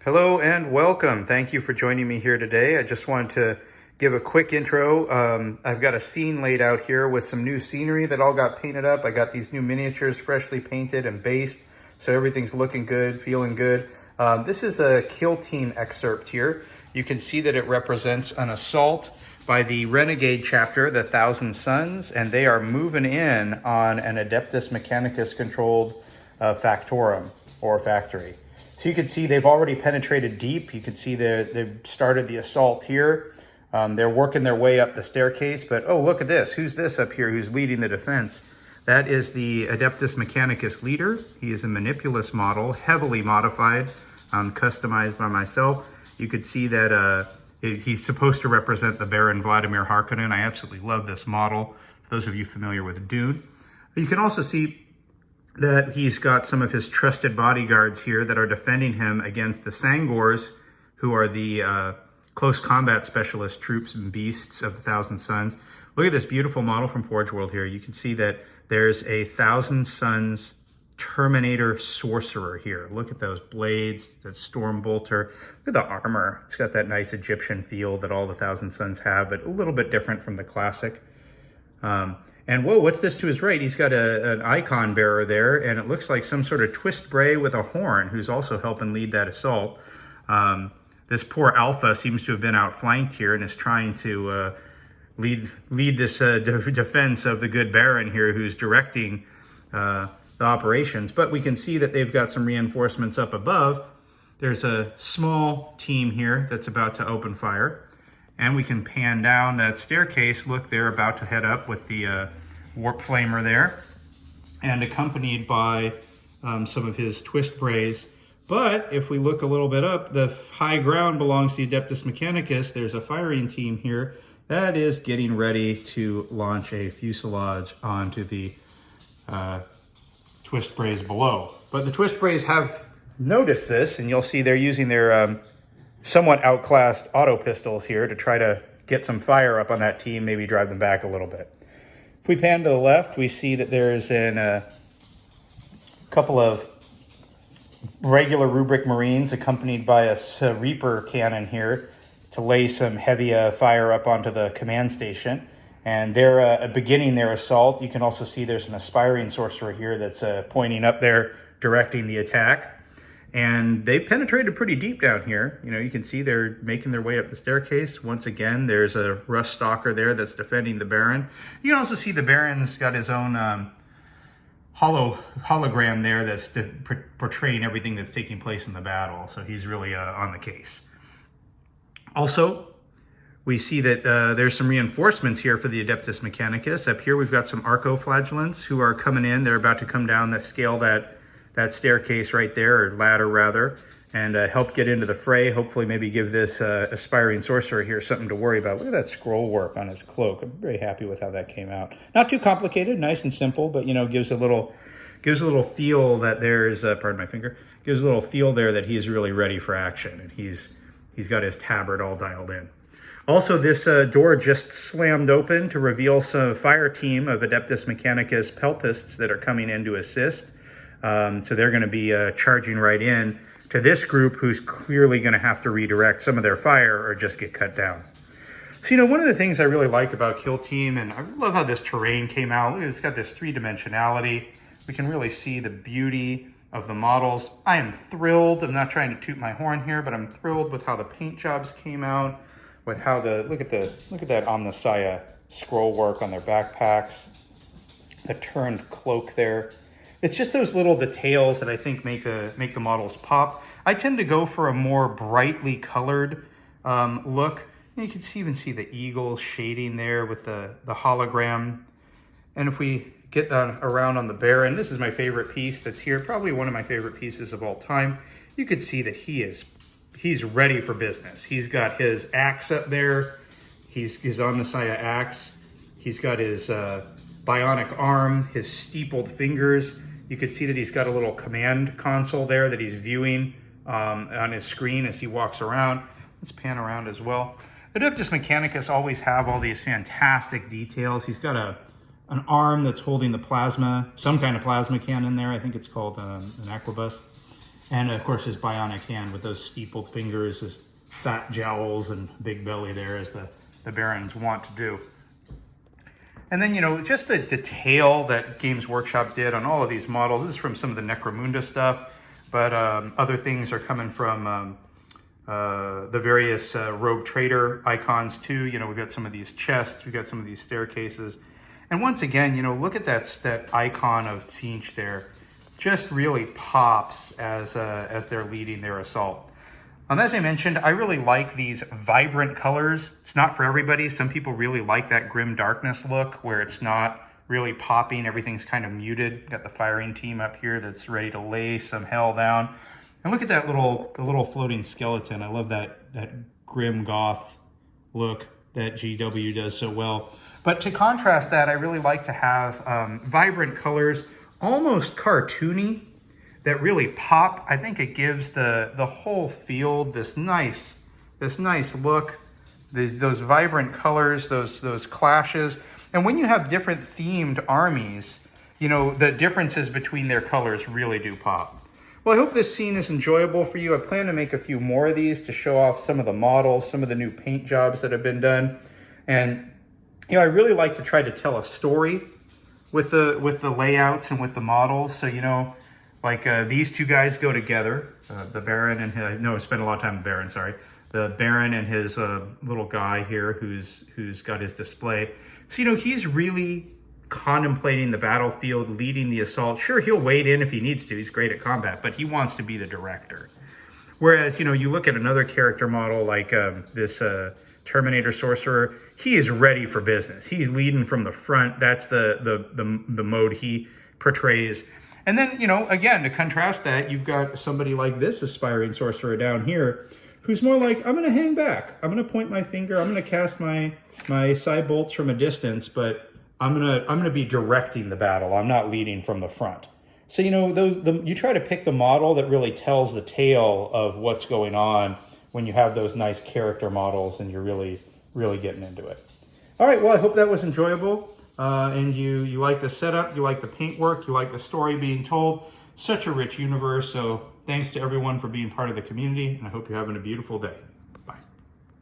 Hello and welcome. Thank you for joining me here today. I just wanted to give a quick intro. I've got a scene laid out here with some new scenery that all got painted up. I got these new miniatures freshly painted and based, so everything's looking good, feeling good. This is a Killteam excerpt here. You can see that it represents an assault by the Renegade chapter, the Thousand Suns, and they are moving in on an Adeptus Mechanicus controlled factorum or factory. So you can see they've already penetrated deep. You can see they've started the assault here. They're working their way up the staircase, but oh, look at this. Who's this up here who's leading the defense? That is the Adeptus Mechanicus leader. He is a Manipulus model, heavily modified, customized by myself. You could see that he's supposed to represent the Baron Vladimir Harkonnen. I absolutely love this model. For those of you familiar with Dune. You can also see that he's got some of his trusted bodyguards here that are defending him against the Sangors, who are the close combat specialist troops and beasts of the Thousand Suns. Look at this beautiful model from Forge World here. You can see that there's a Thousand Suns Terminator Sorcerer here. Look at those blades, that Storm Bolter. Look at the armor. It's got that nice Egyptian feel that all the Thousand Suns have, but a little bit different from the classic. And whoa, what's this to his right? He's got an icon bearer there, and it looks like some sort of twist bray with a horn who's also helping lead that assault. This poor Alpha seems to have been outflanked here and is trying to lead this defense of the good Baron here who's directing the operations. But we can see that they've got some reinforcements up above. There's a small team here that's about to open fire. And we can pan down that staircase. Look, they're about to head up with the warp flamer there, and accompanied by some of his twist brays. But if we look a little bit up, the high ground belongs to the Adeptus Mechanicus. There's a firing team here that is getting ready to launch a fuselage onto the twist brays below. But the twist brays have noticed this, and you'll see they're using their somewhat outclassed auto pistols here to try to get some fire up on that team, maybe drive them back a little bit. If we pan to the left, we see that there's a couple of regular Rubric Marines accompanied by a Reaper cannon here to lay some heavy fire up onto the command station. And they're beginning their assault. You can also see there's an aspiring sorcerer here that's pointing up there, directing the attack. And they penetrated pretty deep down here. You know, you can see they're making their way up the staircase. Once again, there's a Rust Stalker there that's defending the Baron. You can also see the Baron's got his own hologram there that's portraying everything that's taking place in the battle. So he's really on the case. Also, we see that there's some reinforcements here for the Adeptus Mechanicus. Up here, we've got some Arco-Flagellants who are coming in. They're about to come down that scale that staircase right there, or ladder rather, and help get into the fray. Hopefully maybe give this aspiring sorcerer here something to worry about. Look at that scroll work on his cloak. I'm very happy with how that came out. Not too complicated, nice and simple, but you know, gives a little feel that there's, pardon my finger, gives a little feel there that he's really ready for action, and he's got his tabard all dialed in. Also, this door just slammed open to reveal some fire team of Adeptus Mechanicus peltists that are coming in to assist. So they're going to be charging right in to this group who's clearly going to have to redirect some of their fire or just get cut down. So, you know, one of the things I really like about Killteam, and I love how this terrain came out. Look, it's got this three-dimensionality. We can really see the beauty of the models. I am thrilled. I'm not trying to toot my horn here, but I'm thrilled with how the paint jobs came out, with how look at that Omnissiah scroll work on their backpacks, the turned cloak there. It's just those little details that I think make the models pop. I tend to go for a more brightly colored look. And you can even see the eagle shading there with the hologram. And if we get that around on the Baron, this is my favorite piece that's here, probably one of my favorite pieces of all time. You could see that he's ready for business. He's got his axe up there. His Omnissiah axe. He's got his bionic arm, his steepled fingers. You could see that he's got a little command console there that he's viewing on his screen as he walks around. Let's pan around as well. Adeptus Mechanicus always have all these fantastic details. He's got an arm that's holding the plasma, some kind of plasma cannon there. I think it's called an arquebus. And of course his bionic hand with those steepled fingers, his fat jowls and big belly there, as the Barons want to do. And then, you know, just the detail that Games Workshop did on all of these models. This is from some of the Necromunda stuff, but other things are coming from the various Rogue Trader icons too. You know, we've got some of these chests, we've got some of these staircases. And once again, you know, look at that icon of Tzeentch there. Just really pops as they're leading their assault. As I mentioned, I really like these vibrant colors. It's not for everybody. Some people really like that grim darkness look where it's not really popping. Everything's kind of muted. Got the firing team up here that's ready to lay some hell down. And look at that the little floating skeleton. I love that grim goth look that GW does so well. But to contrast that, I really like to have vibrant colors, almost cartoony, that really pop. I think it gives the whole field this nice look, those vibrant colors, those clashes. And when you have different themed armies, you know, the differences between their colors really do pop. Well, I hope this scene is enjoyable for you. I plan to make a few more of these to show off some of the models, some of the new paint jobs that have been done. And, you know, I really like to try to tell a story with the layouts and with the models. So, you know, like these two guys go together, the Baron and his, no, I spent a lot of time with Baron, sorry. The Baron and his little guy here who's got his display. So, you know, he's really contemplating the battlefield, leading the assault. Sure, he'll wade in if he needs to. He's great at combat, but he wants to be the director. Whereas, you know, you look at another character model like this Terminator Sorcerer, he is ready for business. He's leading from the front. That's the mode he portrays. And then, you know, again, to contrast that, you've got somebody like this aspiring sorcerer down here, who's more like, I'm going to hang back. I'm going to point my finger. I'm going to cast my side bolts from a distance, but I'm going to be directing the battle. I'm not leading from the front. So, you know, you try to pick the model that really tells the tale of what's going on when you have those nice character models and you're really, really getting into it. All right, well, I hope that was enjoyable. And you like the setup, you like the paintwork, you like the story being told. Such a rich universe. So thanks to everyone for being part of the community, and I hope you're having a beautiful day.